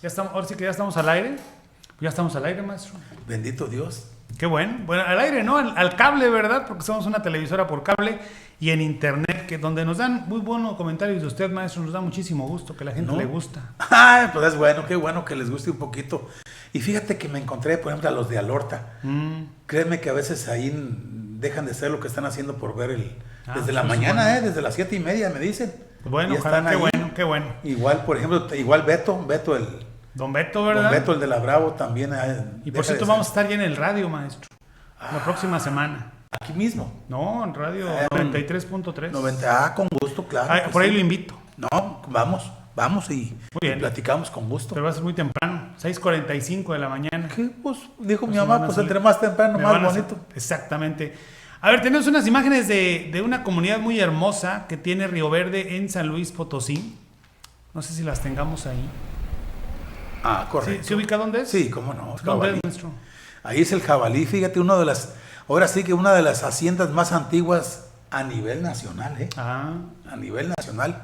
Ya estamos, ahora sí que ya estamos al aire. Ya estamos al aire, maestro. Bendito Dios. Qué bueno. Bueno, al aire, ¿no? Al cable, ¿verdad? Porque somos una televisora por cable y en internet, que donde nos dan muy buenos comentarios de usted, maestro. Nos da muchísimo gusto, que a la gente le gusta. Ah, pues es bueno, qué bueno que les guste un poquito. Y fíjate que me encontré, por ejemplo, a los de Alorta. Créeme que a veces ahí dejan de ser lo que están haciendo por ver desde la mañana, bueno. Desde las 7:30 me dicen. Pues bueno, ojalá, qué bueno. Igual, por ejemplo, Beto Don Beto, ¿verdad? Don Beto, el de la Bravo, también. Y por cierto, vamos a estar ya en el radio, maestro. La próxima semana. ¿Aquí mismo? No, en radio 93.3. 90, con gusto, claro. Por ahí lo invito. No, vamos y platicamos con gusto. Pero va a ser muy temprano, 6:45 de la mañana. ¿Qué? Pues dijo mi mamá, pues entre más temprano, más bonito. Exactamente. A ver, tenemos unas imágenes de una comunidad muy hermosa que tiene Río Verde en San Luis Potosí. No sé si las tengamos ahí. Ah, correcto. ¿Se ubica dónde es? Sí, cómo no. ¿Dónde es, maestro? Ahí es el Jabalí, fíjate, ahora sí que una de las haciendas más antiguas a nivel nacional, A nivel nacional.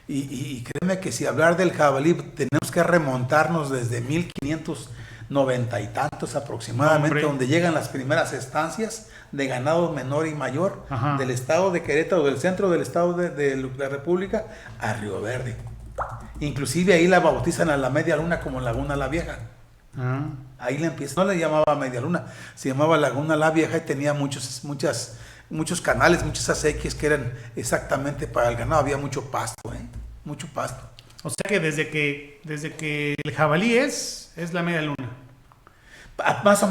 Y créeme que si hablar del Jabalí, tenemos que remontarnos desde 1590 y tantos aproximadamente, donde llegan las primeras estancias de ganado menor y mayor del estado de Querétaro, del centro del estado de la República, a Río Verde. Inclusive ahí la bautizan a la Media Luna como Laguna La Vieja. Ahí le empieza, no le llamaba Media Luna, se llamaba Laguna La Vieja y tenía muchos canales, muchas acequias que eran exactamente para el ganado. Había mucho pasto, mucho pasto. O sea que desde que el Jabalí es la Media Luna. Más o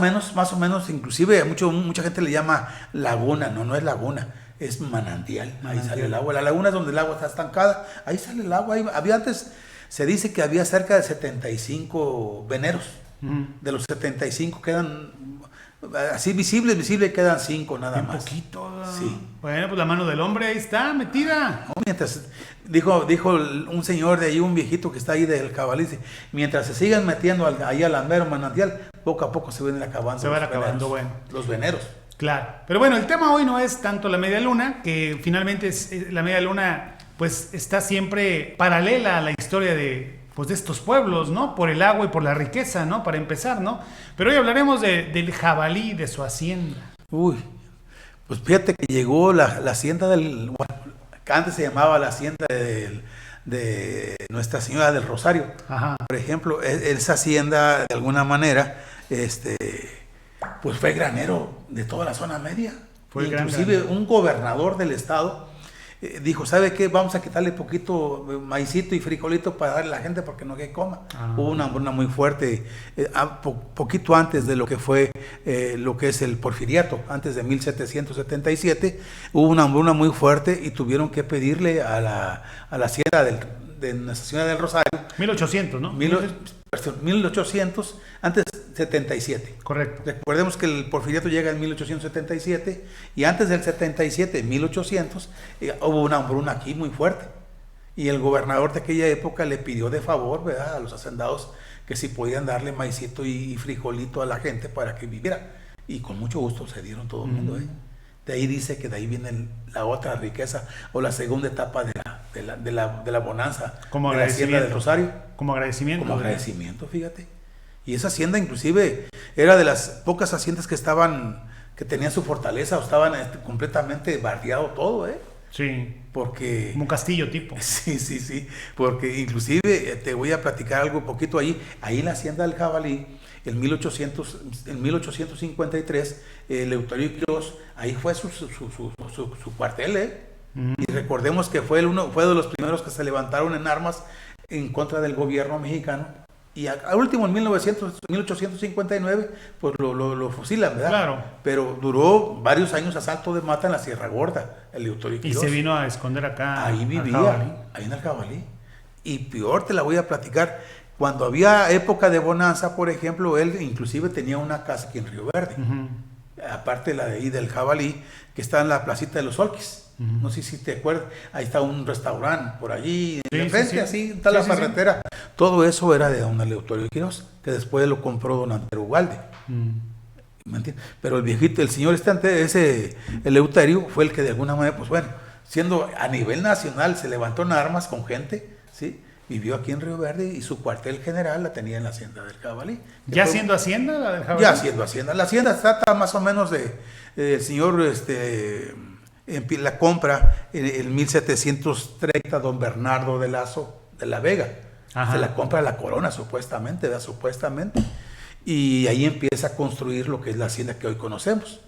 menos, inclusive mucha gente le llama laguna, no es laguna, es manantial. Ahí sale el agua. La laguna es donde el agua está estancada, ahí sale el agua. Había antes, se dice que había cerca de 75 veneros. De los 75 quedan así visibles quedan 5 nada más. Un poquito. Sí. Bueno, pues la mano del hombre ahí está, metida. No, mientras dijo un señor de ahí, un viejito que está ahí del Jabalí, mientras se sigan metiendo ahí al mero manantial, poco a poco se van acabando. Se van acabando, bueno. Los veneros. Claro. Pero bueno, el tema hoy no es tanto la Media Luna, que finalmente la Media Luna pues está siempre paralela a la historia de estos pueblos, ¿no? Por el agua y por la riqueza, ¿no? Para empezar, ¿no? Pero hoy hablaremos del Jabalí, de su hacienda. Uy, pues fíjate que llegó la hacienda que antes se llamaba la hacienda de Nuestra Señora del Rosario. Por ejemplo, esa hacienda, de alguna manera, pues fue granero de toda la zona media. Inclusive un gobernador del estado dijo, ¿sabe qué? Vamos a quitarle poquito maicito y frijolito para darle a la gente porque no que coma. Hubo una hambruna muy fuerte, poquito antes de lo que fue lo que es el porfiriato, antes de 1777, hubo una hambruna muy fuerte y tuvieron que pedirle a la hacienda de Nuestra Señora del Rosario. 1800, ¿no? 1800, antes 77. Correcto. Recordemos que el porfiriato llega en 1877 y antes del 77, 1800, hubo una hambruna aquí muy fuerte. Y el gobernador de aquella época le pidió de favor, ¿verdad?, a los hacendados que si podían darle maicito y frijolito a la gente para que viviera. Y con mucho gusto se dieron todo el mundo. De ahí dice que de ahí viene la otra riqueza o la segunda etapa de la bonanza como de la hacienda del Rosario. Como agradecimiento. Como agradecimiento, fíjate. Y esa hacienda inclusive era de las pocas haciendas que tenían su fortaleza o estaban completamente barriado todo, Sí. Porque... Como un castillo tipo. Sí. Porque inclusive te voy a platicar algo poquito ahí en la hacienda del Jabalí, en 1853, Eleuterio Quiroz, ahí fue su cuartel, Y recordemos que fue de los primeros que se levantaron en armas en contra del gobierno mexicano. Y al último, en 1859, pues lo fusilan, ¿verdad? Claro. Pero duró varios años a salto de mata en la Sierra Gorda, Eleuterio Quiroz. Y se vino a esconder acá. Ahí vivía, ahí en el Jabalí. Y peor te la voy a platicar. Cuando había época de bonanza, por ejemplo, él inclusive tenía una casa aquí en Río Verde. Aparte la de ahí del Jabalí, que está en la placita de los Olquis. No sé si te acuerdas, ahí está un restaurante por allí, de frente, así está la carretera. Todo eso era de don Eleuterio Quiroz, que después lo compró don Antero Ugalde. ¿Me entiendes? Pero el viejito, el señor ese Eleuterio, fue el que de alguna manera, pues bueno, siendo a nivel nacional, se levantó en armas con gente, ¿sí? vivió aquí en Río Verde y su cuartel general la tenía en la hacienda del Jabalí. ¿Ya siendo hacienda la del Jabalí? Ya siendo hacienda. La hacienda trata más o menos de el señor la compra en 1730 don Bernardo de Lazo de la Vega. Ajá. Se la compra la corona supuestamente, ¿verdad? Supuestamente. Y ahí empieza a construir lo que es la hacienda que hoy conocemos.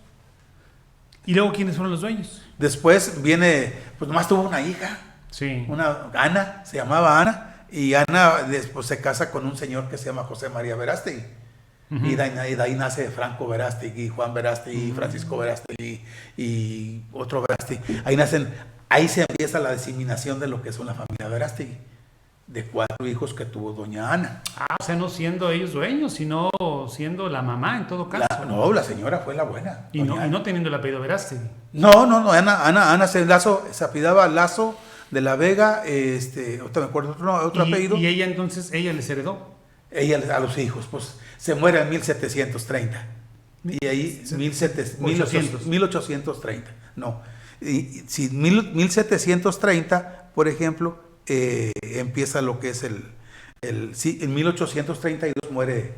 ¿Y luego quiénes fueron los dueños? Después viene, pues nomás tuvo una hija, Sí. Ana, se llamaba Ana, y Ana después se casa con un señor que se llama José María Verástegui. Uh-huh. Y de ahí nace Franco Verástegui, Juan Verástegui, Francisco Verástegui y otro Verástegui. Ahí se empieza la diseminación de lo que es una familia Verástegui, de 4 hijos que tuvo doña Ana. O sea, no siendo ellos dueños, sino siendo la mamá en todo caso. La señora fue la buena. Y no teniendo el apellido Verástegui. No, Ana se apellidaba Lazo de la Vega, me acuerdo otro apellido. Y ella entonces, ella les heredó. Ella a los hijos, pues se muere en 1730. Y ahí 1830. No. Y si 1730, por ejemplo, empieza lo que es en 1832 muere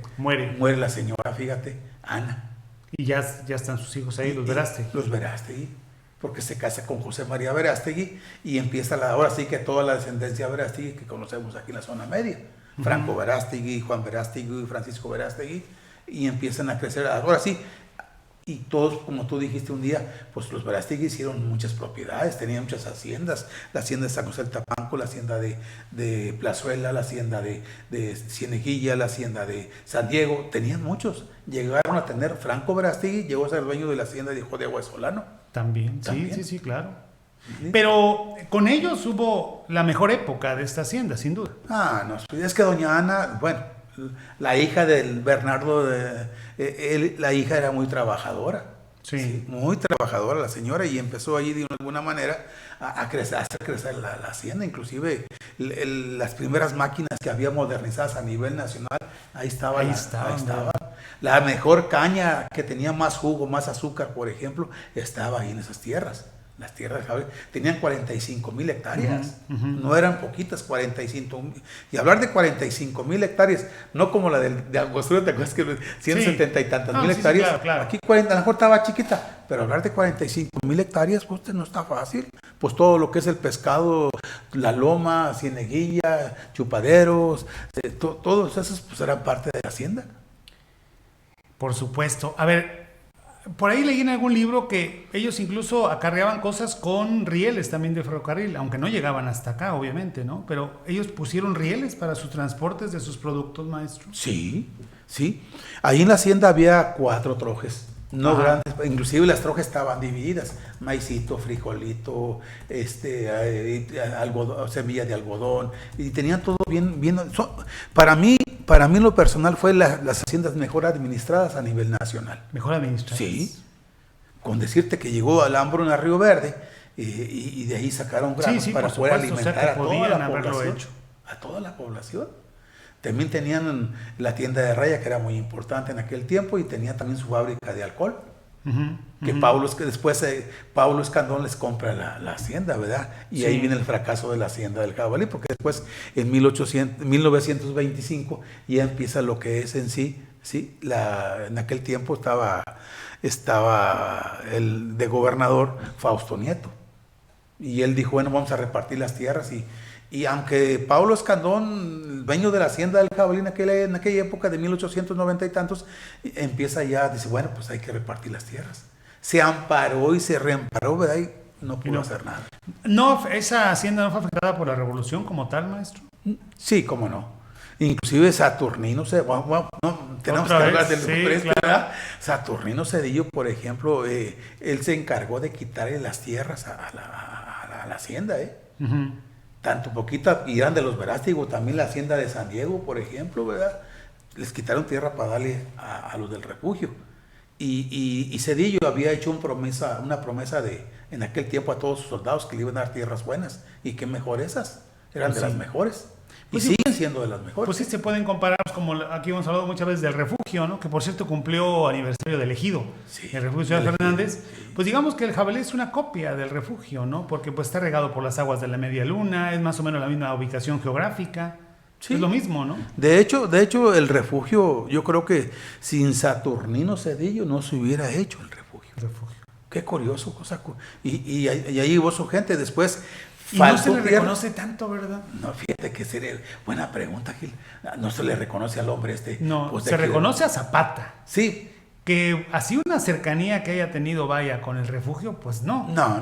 la señora, fíjate, Ana. Y ya están sus hijos ahí, los Verástegui. Los Verástegui, porque se casa con José María Verástegui y empieza ahora sí que toda la descendencia Verástegui que conocemos aquí en la zona media. Franco Verástegui, Juan Verástegui, Francisco Verástegui, y empiezan a crecer, ahora sí, y todos, como tú dijiste un día, pues los Verástegui hicieron muchas propiedades, tenían muchas haciendas, la hacienda de San José del Tapanco, la hacienda de Plazuela, la hacienda de Cieneguilla, la hacienda de San Diego, tenían muchos, llegaron a tener, Franco Verástegui llegó a ser dueño de la hacienda de Hijo de Agua de Solano. También, sí, claro. ¿Sí? Pero con ellos hubo la mejor época de esta hacienda, sin duda. No, es que doña Ana, bueno, la hija del Bernardo, la hija era muy trabajadora. Sí, muy trabajadora la señora, y empezó allí de alguna manera a hacer crecer la hacienda. Inclusive las primeras máquinas que había modernizadas a nivel nacional, ahí estaba. La mejor caña que tenía más jugo, más azúcar, por ejemplo, estaba ahí en esas tierras. Las tierras de Jabalí tenían 45,000 hectáreas, no eran poquitas, 45,000. Y hablar de 45,000 hectáreas, no como la de Angostura, ¿te acuerdas que 170 y tantas mil hectáreas? Claro. Aquí 40, a lo mejor estaba chiquita, pero hablar de 45,000 hectáreas, pues no está fácil. Pues todo lo que es el pescado, la loma, Cieneguilla, chupaderos, todos esos pues eran parte de la hacienda. Por supuesto. A ver, por ahí leí en algún libro que ellos incluso acarreaban cosas con rieles también de ferrocarril, aunque no llegaban hasta acá, obviamente, ¿no? Pero ellos pusieron rieles para sus transportes de sus productos, maestro. Sí. Ahí en la hacienda había 4 trojes, no grandes, inclusive las trojes estaban divididas, maicito, frijolito, algodón, semilla de algodón, y tenían todo bien. Para mí en lo personal fue las haciendas mejor administradas a nivel nacional. Mejor administradas. Sí, con decirte que llegó al hambruna a Río Verde y de ahí sacaron granos para poder alimentar a toda la población. A toda la población. También tenían la tienda de raya, que era muy importante en aquel tiempo, y tenía también su fábrica de alcohol. Que después Paulo Escandón les compra la hacienda, ¿verdad? Y ahí viene el fracaso de la hacienda del Jabalí, porque después en 1925 ya empieza lo que es en sí, en aquel tiempo estaba el de gobernador Fausto Nieto, y él dijo, bueno, vamos a repartir las tierras, y aunque Paulo Escandón, dueño de la hacienda del Jabalí en aquella época de 1890 y tantos, empieza ya, dice, bueno, pues hay que repartir las tierras. Se amparó y se reamparó, ¿verdad? Y no pudo hacer nada. No, ¿esa hacienda no fue afectada por la revolución como tal, maestro? Sí, cómo no. Inclusive Saturnino tenemos que hablar del presidente, ¿verdad? Saturnino Cedillo, por ejemplo, él se encargó de quitarle las tierras a la hacienda, tanto poquita, y eran de los Verástegui, también la hacienda de San Diego, por ejemplo, ¿verdad? Les quitaron tierra para darle a los del refugio. Y Cedillo había hecho una promesa en aquel tiempo a todos sus soldados que le iban a dar tierras buenas, y qué mejor esas, eran de las mejores. Y siguen siendo de las mejores. Pues sí, se pueden comparar, como aquí hemos hablado muchas veces del refugio, ¿no? Que por cierto cumplió aniversario del Ejido, Sí, el refugio Ciudad Fernández. Sí. Pues digamos que el jabalí es una copia del refugio, ¿no? Porque pues está regado por las aguas de la Media Luna, es más o menos la misma ubicación geográfica. Sí. Es lo mismo, ¿no? De hecho, el refugio, yo creo que sin Saturnino Cedillo no se hubiera hecho el refugio. Qué curioso, cosa. Y ahí llevó su gente después. Y no se le reconoce tanto, ¿verdad? No, fíjate que sería buena pregunta, Gil. No se le reconoce al hombre No, pues se reconoce a Zapata. Sí. Que así una cercanía que haya tenido, vaya, con el refugio, pues no. No.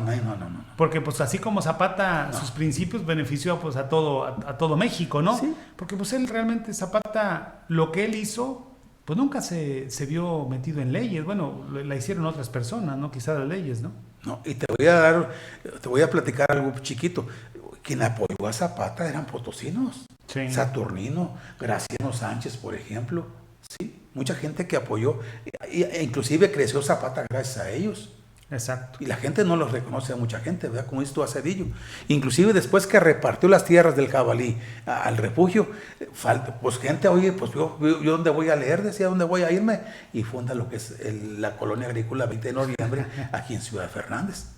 Porque pues así como Zapata, sus principios benefició pues a todo México, ¿no? Sí. Porque pues él realmente, Zapata, lo que él hizo, pues nunca se vio metido en leyes. Bueno, la hicieron otras personas, ¿no? Quizás las leyes, ¿no? No, y te voy a platicar algo chiquito. Quien apoyó a Zapata eran potosinos. Sí. Saturnino, Graciano Sánchez, por ejemplo. Sí, mucha gente que apoyó, e inclusive creció Zapata gracias a ellos. Exacto. Y la gente no los reconoce a mucha gente, ¿verdad? Como dices tú a Cedillo. Inclusive después que repartió las tierras del jabalí al refugio, pues gente, oye, pues yo dónde voy a leer, decía, dónde voy a irme, y funda lo que es la colonia agrícola 20 de noviembre aquí en Ciudad Fernández.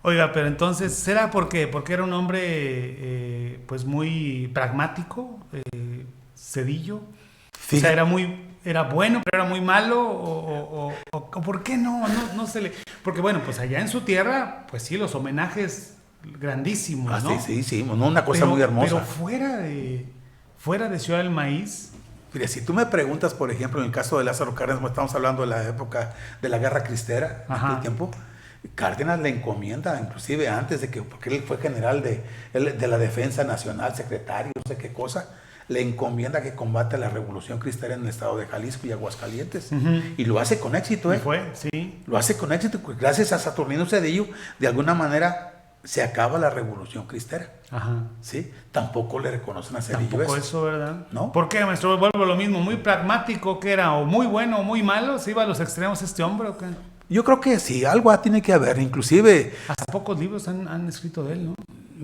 Oiga, pero entonces, ¿será porque era un hombre pues muy pragmático, Cedillo? Fíjate. O sea, era bueno, pero era muy malo, o ¿por qué no se le...? Porque bueno, pues allá en su tierra, pues sí, los homenajes grandísimos, ¿no? Sí, no, una cosa muy hermosa. Pero fuera de Ciudad del Maíz... Mira, si tú me preguntas, por ejemplo, en el caso de Lázaro Cárdenas, estamos hablando de la época de la Guerra Cristera, en aquel tiempo, Cárdenas le encomienda, inclusive antes de que, porque él fue general de la Defensa Nacional, secretario, no sé qué cosa, le encomienda que combate la Revolución Cristera en el estado de Jalisco y Aguascalientes. Y lo hace con éxito, ¿eh? Sí. Lo hace con éxito, porque gracias a Saturnino Cedillo, de alguna manera se acaba la Revolución Cristera. Ajá. ¿Sí? Tampoco le reconocen a Cedillo. Tampoco eso, ¿verdad? ¿No? ¿Por qué, maestro? Vuelvo a lo mismo, muy pragmático que era, o muy bueno o muy malo, ¿se iba a los extremos este hombre o qué? Yo creo que sí, algo tiene que haber, inclusive... Hasta pocos libros han escrito de él, ¿no?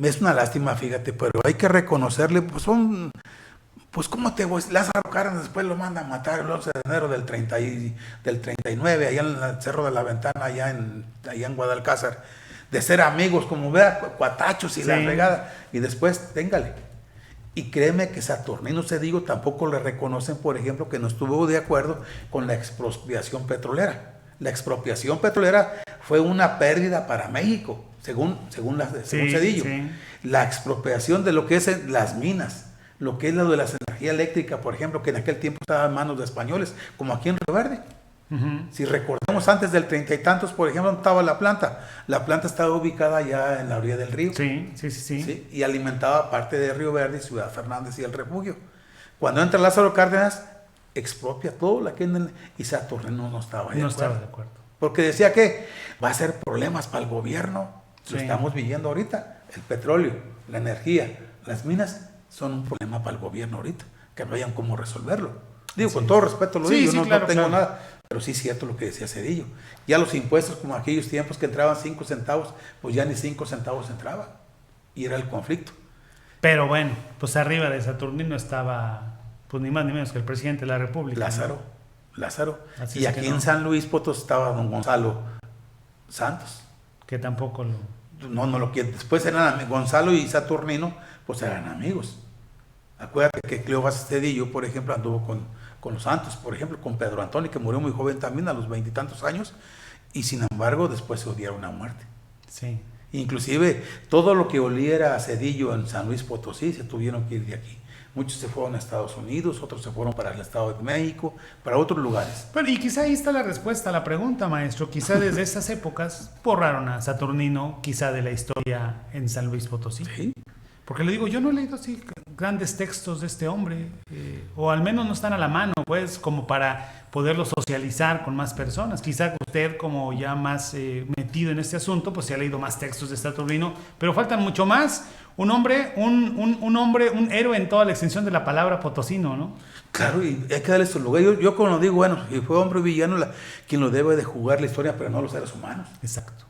Es una lástima, fíjate, pero hay que reconocerle, pues ¿cómo te voy? Lázaro Cárdenas después lo manda a matar el 11 de enero del 39, allá en el Cerro de la Ventana, allá en Guadalcázar, de ser amigos, como vea, cuatachos y la regada, y después, téngale. Y créeme que Saturnino Cedillo tampoco le reconocen, por ejemplo, que no estuvo de acuerdo con la expropiación petrolera. La expropiación petrolera fue una pérdida para México, según Cedillo. Sí. La expropiación de lo que es las minas, lo que es lo de la energía eléctrica, por ejemplo, que en aquel tiempo estaba en manos de españoles, como aquí en Río Verde. Si recordamos antes del 30 y tantos, por ejemplo, ¿dónde estaba la planta? La planta estaba ubicada ya en la orilla del río. Sí. Y alimentaba parte de Río Verde, Ciudad Fernández y el refugio. Cuando entra Lázaro Cárdenas, expropia todo la que y Saturnino no estaba de acuerdo. Porque decía que va a ser problemas para el gobierno. Lo estamos viviendo ahorita. El petróleo, la energía, las minas son un problema para el gobierno ahorita, que no hayan cómo resolverlo. Digo, con todo respeto lo digo, no tengo nada, pero sí es cierto lo que decía Cedillo. Ya los impuestos, como aquellos tiempos que entraban 5 centavos, pues ya ni 5 centavos entraba. Y era el conflicto. Pero bueno, pues arriba de Saturnino estaba, pues ni más ni menos que el presidente de la República. Lázaro. Y aquí en San Luis Potosí estaba don Gonzalo Santos. Que tampoco lo... No lo quiere. Después eran Gonzalo y Saturnino, pues eran amigos. Acuérdate que Cleofás Cedillo, por ejemplo, anduvo con los Santos, por ejemplo, con Pedro Antonio, que murió muy joven también, a los 20 y tantos años, y sin embargo después se odiaron a muerte. Sí. Inclusive todo lo que oliera a Cedillo en San Luis Potosí se tuvieron que ir de aquí. Muchos se fueron a Estados Unidos, otros se fueron para el Estado de México, para otros lugares. Pero y quizá ahí está la respuesta a la pregunta, maestro. Quizá desde esas épocas borraron a Saturnino, quizá de la historia en San Luis Potosí. Sí. Porque le digo, yo no he leído así grandes textos de este hombre, o al menos no están a la mano, pues, como para poderlo socializar con más personas. Quizá usted, como ya más metido en este asunto, pues se ha leído más textos de Saturnino, pero faltan mucho más. Un hombre, un héroe en toda la extensión de la palabra potosino, ¿no? Claro, y hay que darle su lugar. Yo como lo digo, bueno, si fue hombre o villano, quien lo debe de jugar la historia, pero no los seres humanos. Exacto.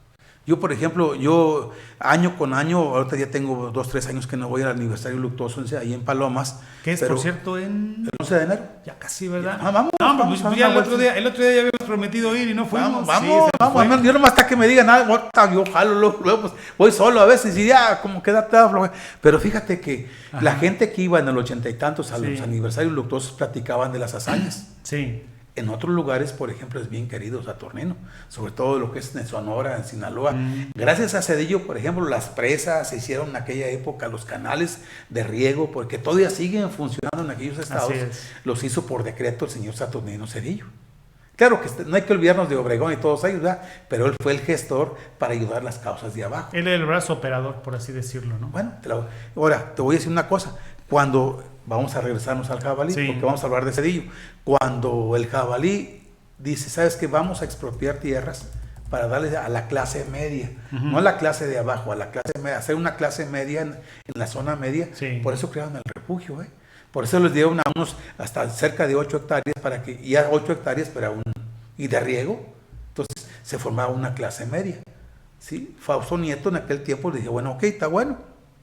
Yo, por ejemplo, yo año con año, ahorita ya tengo 2, 3 años que no voy al aniversario luctuoso ahí en Palomas. ¿Qué es, por cierto, el 11 de enero? Ya casi, ¿verdad? Vamos, pues ya el otro día ya habíamos prometido ir y no fuimos. Vamos. Yo nomás hasta que me digan nada, yo jalo, luego pues, voy solo a veces y ya, como que da floja. Pero fíjate que la gente que iba en el 80 y tantos a los aniversarios luctuosos platicaban de las hazañas. Sí. En otros lugares, por ejemplo, es bien querido Saturnino, sobre todo lo que es en Sonora, en Sinaloa. Gracias a Cedillo, por ejemplo, las presas se hicieron en aquella época, los canales de riego, porque todavía siguen funcionando en aquellos estados. Los hizo por decreto el señor Saturnino Cedillo. Claro que no hay que olvidarnos de Obregón y todos ellos, ¿verdad? Pero él fue el gestor para ayudar las causas de abajo. Él era el brazo operador, por así decirlo, ¿no? Bueno, ahora te voy a decir una cosa. Cuando vamos a regresarnos al jabalí, porque vamos a hablar de Cedillo. Cuando el jabalí dice, ¿sabes qué? Vamos a expropiar tierras para darle a la clase media, no a la clase de abajo, a la clase media, hacer una clase media en la zona media. Por eso crearon el refugio, Por eso les dieron a unos hasta cerca de 8 hectáreas y a 8 hectáreas y de riego. Entonces se formaba una clase media. ¿Sí? Fausto Nieto en aquel tiempo le dijo, bueno, ok, está bueno,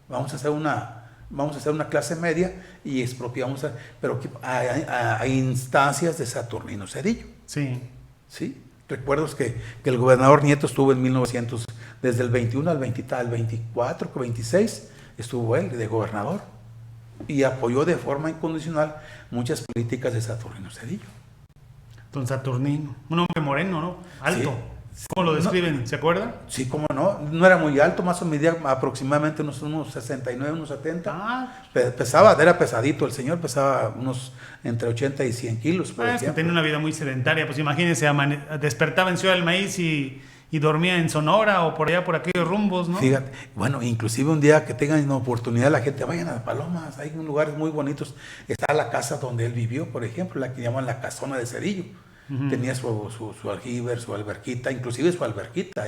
vamos a hacer una clase media y expropiamos, pero a instancias de Saturnino Cedillo. Sí. ¿Sí? Recuerdo que el gobernador Nieto estuvo en 1900, desde el 21 al 24, 26, estuvo él de gobernador y apoyó de forma incondicional muchas políticas de Saturnino Cedillo. Don Saturnino, un hombre moreno, ¿no? Alto. Sí. ¿Cómo lo describen? ¿Se acuerda? Sí, cómo no. No era muy alto, más o menos medía aproximadamente unos 69, unos 70. Era pesadito. El señor pesaba unos entre 80 y 100 kilos. Es que tenía una vida muy sedentaria. Pues imagínense, despertaba en Ciudad del Maíz y dormía en Sonora o por allá, por aquellos rumbos, ¿no? Fíjate, bueno, inclusive un día que tengan oportunidad la gente, vayan a Palomas, hay lugares muy bonitos. Está la casa donde él vivió, por ejemplo, la que llaman la Casona de Cedillo. Tenía su aljiber, su alberquita, inclusive su alberquita,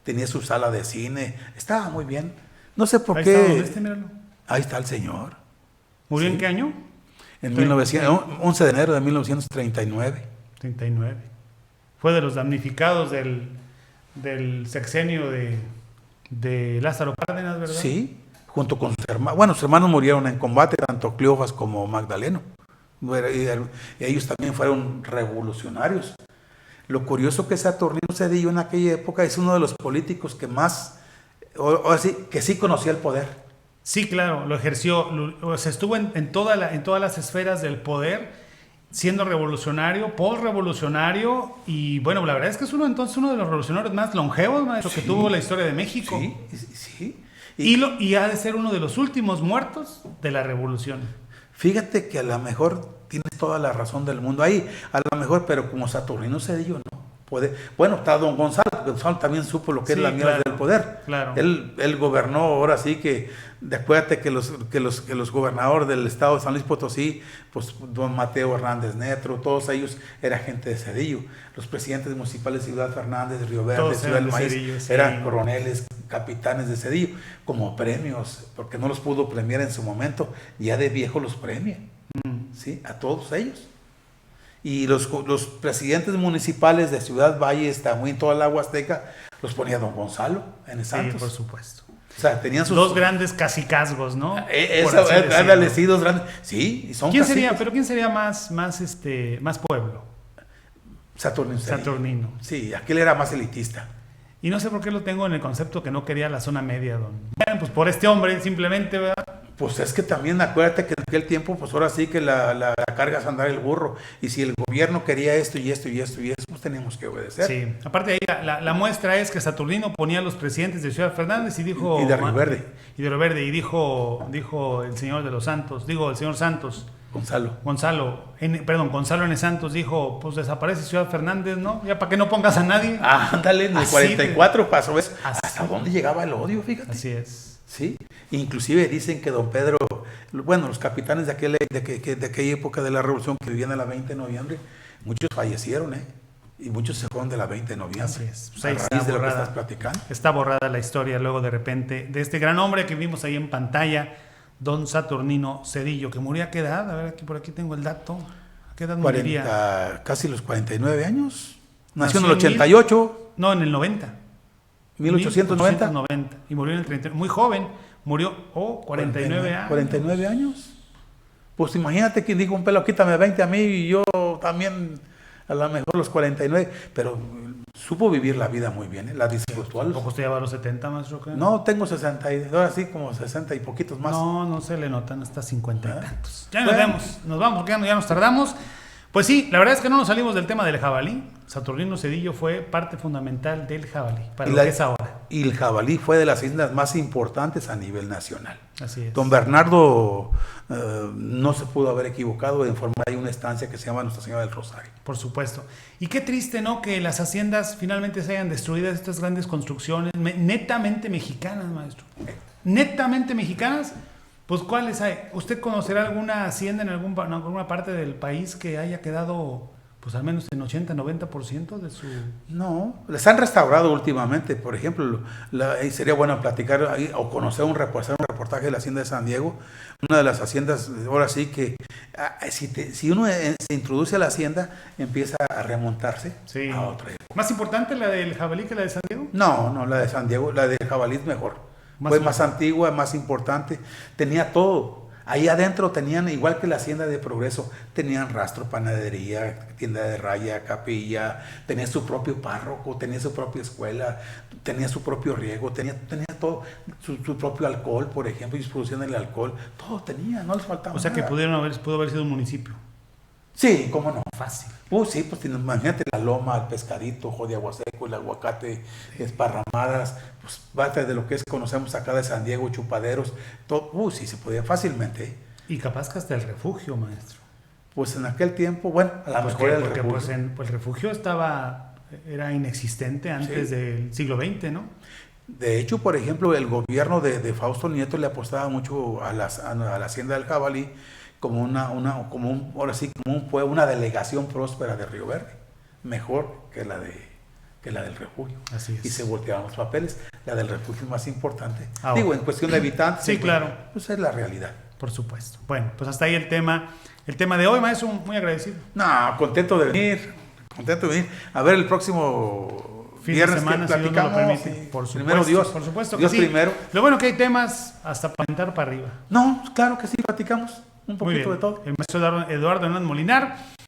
tenía su sala de cine, estaba muy bien. No sé por qué. Ahí está el señor. ¿Murió en qué año? En 11 de enero de 1939. 39. Fue de los damnificados del sexenio de Lázaro Cárdenas, ¿verdad? Sí, junto con sus hermanos. Bueno, sus hermanos murieron en combate, tanto Cleofas como Magdaleno. Y ellos también fueron revolucionarios. Lo curioso que Saturnino Cedillo en aquella época es uno de los políticos que más, que sí conocía el poder. Sí, claro, lo ejerció, estuvo en todas las esferas del poder, siendo revolucionario, postrevolucionario, y bueno, la verdad es que es uno de los revolucionarios más longevos, maestro, que tuvo la historia de México. Sí. Y ha de ser uno de los últimos muertos de la revolución. Fíjate que a lo mejor tienes toda la razón del mundo ahí, a lo mejor, pero como Saturnino Cedillo no puede. Bueno, está don Gonzalo, Gonzalo también supo lo que es la mierda del poder. Claro. Él gobernó, ahora sí que, acuérdate que los gobernadores del estado de San Luis Potosí, pues don Mateo Hernández Netro, todos ellos eran gente de Cedillo. Los presidentes municipales de Ciudad Fernández, Río Verde, Ciudad del Maíz, Cedillo, eran coroneles, capitanes de Cedillo, como premios, porque no los pudo premiar en su momento, ya de viejo los premia, ¿sí? A todos ellos. Y los presidentes municipales de Ciudad Valle, Tamuín, toda la Huasteca, los ponía don Gonzalo en Santos. Sí, por supuesto. O sea, tenían sus... Dos grandes cacicazgos, ¿no? Ándale, sí, dos grandes. Sí, y son ¿Quién sería más pueblo? Saturnino. Sí, aquel era más elitista. Y no sé por qué lo tengo en el concepto que no quería la zona media, don. Bueno, pues por este hombre, simplemente, ¿verdad? Pues es que también acuérdate que en aquel tiempo, pues ahora sí que la carga es andar el burro. Y si el gobierno quería esto y esto y esto y esto, pues teníamos que obedecer. Sí, aparte de ahí, la muestra es que Saturnino ponía a los presidentes de Ciudad Fernández y dijo... Y de Río Verde. Y de Río Verde, y dijo el señor de los Santos, el señor Santos. Gonzalo N. Santos dijo, pues desaparece Ciudad Fernández, ¿no? Ya para que no pongas a nadie. Ándale, en el 44 pasó eso. ¿Hasta dónde llegaba el odio? Fíjate. Así es. Sí, inclusive dicen que don Pedro, bueno, los capitanes de aquella época de la revolución que vivían a la 20 de noviembre, muchos fallecieron, y muchos se fueron de la 20 de noviembre. Así es. Pues ahí está borrada, de lo que estás platicando. Está borrada la historia luego de repente de este gran hombre que vimos ahí en pantalla, don Saturnino Cedillo, que murió a qué edad, a ver, por aquí tengo el dato. ¿A qué edad moriría? Casi los 49 años. Nació en el 88. No, en el 90. 1890. 1890. Y murió en el 30, muy joven, murió 49 años. 49 años. Pues imagínate que dijo un pelo, quítame 20 a mí y yo también a lo mejor los 49, pero supo vivir la vida muy bien, la disfrutó. ¿Tampoco usted lleva a los 70, maestro? No, tengo 60, ahora sí como 60 y poquitos más. No se le notan hasta 50 y tantos. Ya nos vamos, porque ya nos tardamos. Pues sí, la verdad es que no nos salimos del tema del jabalí. Saturnino Cedillo fue parte fundamental del jabalí, para lo que es ahora. Y el jabalí fue de las islas más importantes a nivel nacional. Así es. Don Bernardo no se pudo haber equivocado en formar ahí una estancia que se llama Nuestra Señora del Rosario. Por supuesto. Y qué triste, ¿no?, que las haciendas finalmente se hayan destruido, estas grandes construcciones netamente mexicanas, maestro. Netamente mexicanas. Pues, ¿cuáles hay? ¿Usted conocerá alguna hacienda en alguna parte del país que haya quedado, pues, al menos en 80-90% de su...? No, les han restaurado últimamente. Por ejemplo, sería bueno platicar ahí, o conocer un reportaje de la hacienda de San Diego. Una de las haciendas, ahora sí que, si uno se introduce a la hacienda, empieza a remontarse a otra época. ¿Más importante la del jabalí que la de San Diego? No, la de San Diego, la del jabalí es mejor. Fue más antigua, más importante, tenía todo. Ahí adentro tenían, igual que la hacienda de Progreso, tenían rastro, panadería, tienda de raya, capilla, tenía su propio párroco, tenía su propia escuela, tenía su propio riego, tenía todo, su propio alcohol, por ejemplo, ellos producían el alcohol, todo tenía, no les faltaba nada. O sea que pudo haber sido un municipio. Sí, cómo no. Fácil. Sí, pues imagínate la loma, el pescadito, ojo de agua seco, el aguacate, esparramadas, pues parte de lo que conocemos acá de San Diego, chupaderos, todo, sí, se podía fácilmente. Y capaz que hasta el refugio, maestro. Pues en aquel tiempo, bueno, a lo mejor el refugio. Pues el refugio era inexistente antes del siglo XX, ¿no? De hecho, por ejemplo, el gobierno de Fausto Nieto le apostaba mucho a la hacienda del jabalí, como una delegación próspera de Río Verde, mejor que la del refugio. Así es. Y se volteaban los papeles. La del refugio es más importante. Ahora. Digo, en cuestión de habitantes. Sí, claro. Pues es la realidad. Por supuesto. Bueno, pues hasta ahí el tema de hoy, maestro, muy agradecido. No, contento de venir. A ver el próximo viernes de semana, que platicamos. Si Dios nos lo permite. Por supuesto, primero Dios. Por supuesto que Dios sí. primero. Lo bueno que hay temas hasta para aventar para arriba. No, claro que sí, platicamos un poquito de todo. El maestro Eduardo Hernández Molinar.